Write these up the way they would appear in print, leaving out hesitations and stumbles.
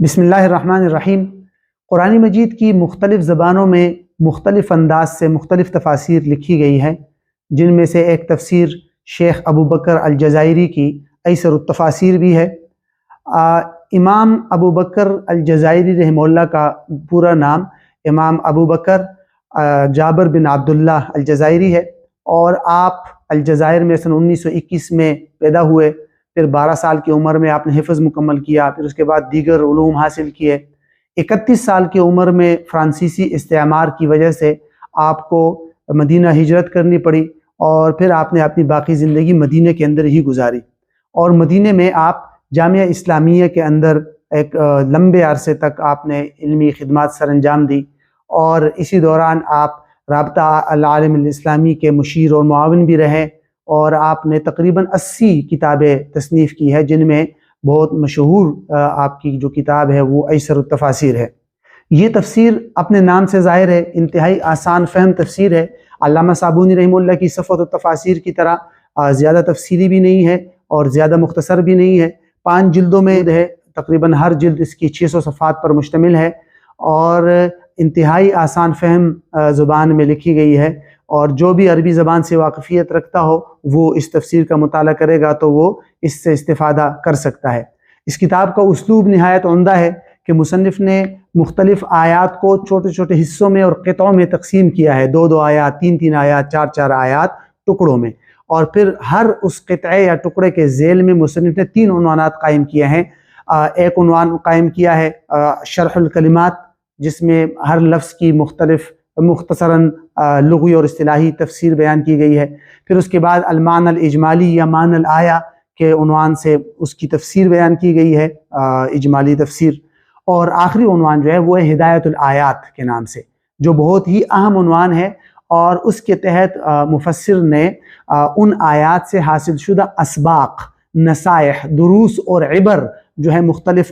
बिस्मिल्लाहिर्रहमानिर्रहीम। कुरान मजीद की मुख्तलिफ़ ज़बानों में मुख्तलिफ़ अंदाज से मुख्तलिफ़ तफ़ासीर लिखी गई हैं, जिनमें से एक तफ़सीर शेख अबू बकर अल-जज़ायरी की ऐसरुत्तफ़ासीर भी है। इमाम अबू बकर अल-जज़ायरी रहमहुल्लाह का पूरा नाम इमाम अबू बकर जाबिर बिन अब्दुल्लाह अल-जज़ायरी है और आप अल-जज़ायर में सन 1921 में पैदा हुए। फिर 12 साल की उम्र में आपने हिफ़्ज़ मुकम्मल किया, फिर उसके बाद दीगर उलूम हासिल किए। 31 साल की उम्र में फ़्रांसीसी इस्तेमार की वजह से आपको मदीना हिजरत करनी पड़ी और फिर आपने अपनी बाकी ज़िंदगी मदीने के अंदर ही गुजारी और मदीने में आप जामिया इस्लामिया के अंदर एक लंबे अरसे तक आपने इल्मी खिदमत सरअंजाम दी और इसी दौरान आप राब्ता अल आलम अल इस्लामी के मुशीर और मुआविन भी रहे और आपने तकरीबन 80 किताबें तसनीफ़ की है, जिनमें बहुत मशहूर आपकी जो किताब है वो ऐसरुत्तफ़ासीर है। ये तफसीर अपने नाम से ज़ाहिर है, इंतहाई आसान फ़हम तफसीर है। अल्लामा साबूनी रहमतुल्लाह की सफ़वत तफ़ासीर की तरह ज़्यादा तफसीली भी नहीं है और ज़्यादा मुख्तसर भी नहीं है। 5 जिल्दों में है, तकरीबन हर जिल्द इसकी 600 सफ़हात पर मुश्तमिल है और इंतहाई आसान फ़हम ज़ुबान में लिखी गई है और जो भी अरबी ज़बान से वाक़फ़ियत रखता हो वो इस तफसीर का मुताला करेगा तो वो इससे इस्तिफ़ादा कर सकता है। इस किताब का उसलूब निहायत उम्दा है कि मुसन्निफ़ ने मुख्तलिफ़ आयात को छोटे छोटे हिस्सों में और क़ितों में तक़सीम किया है, 2-2 आयात, 3-3 आयात, 4-4 आयात टुकड़ों में, और फिर हर उस क़ितए या टुकड़े के ज़ेल में मुसन्निफ़ ने 3 उन्वानात कायम किए हैं। एक उन्वान कायम किया है शरहुल कलिमात, जिसमें हर लफ्ज़ की मुख्तसरन लुग़वी और इस्तिलाही तफसीर बयान की गई है। फिर उसके बाद अल-मानल इजमाली या मानल आया के उन्वान से उसकी तफसीर बयान की गई है, इजमाली तफसीर। और आखिरी उन्वान जो है वो है हिदायतुल आयात के नाम से, जो बहुत ही अहम उन्वान है और उसके तहत मुफस्सिर ने उन आयात से हासिल शुदा असबाक, नसाइह, दुरूस और इबर जो है मुख्तलिफ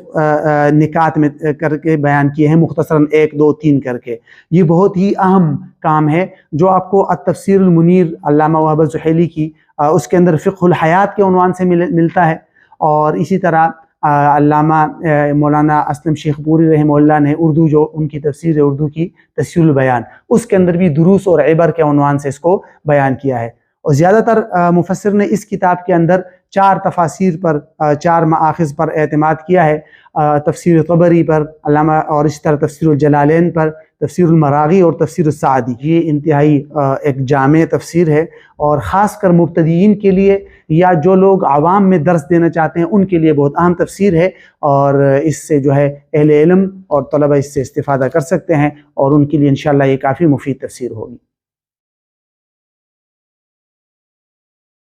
निकात में करके बयान किए हैं, मुख्तसरन 1, 2, 3 करके। ये बहुत ही अहम काम है जो आपको अत-तफ़सीरुल मुनीर अल्लामा वहाब ज़ुहैली की उसके अंदर फ़िक़्हुल हयात के उन्वान से मिलता है। और इसी तरह अल्लामा मौलाना असलम शेखपुरी रहमतुल्लाह ने उर्दू जो उनकी तफसीर है उर्दू की तस्हीहुल बयान, उसके अंदर भी दुरूस और इबर के उन्वान से इसको बयान किया है। और ज़्यादातर मुफस्सिर ने इस किताब के अंदर 4 तफासीर पर 4 मआखिज़ पर एतमाद किया है, तफसीर तबरी पर अल्लामा, और इसी तरह तफसीरुल जलालैन पर, तफसीरुल मराग़ी और तफसीरुल सादी। ये इंतहाई एक जामे तफसीर है और ख़ासकर मुब्तदीन के लिए या जो लोग आवाम में दर्स देना चाहते हैं उनके लिए बहुत अहम तफसीर है और इससे जो है अहले इल्म और तलबा इससे इस्तिफ़ादा कर सकते हैं और उनके लिए इंशाअल्लाह ये काफ़ी मुफीद तफसीर होगी।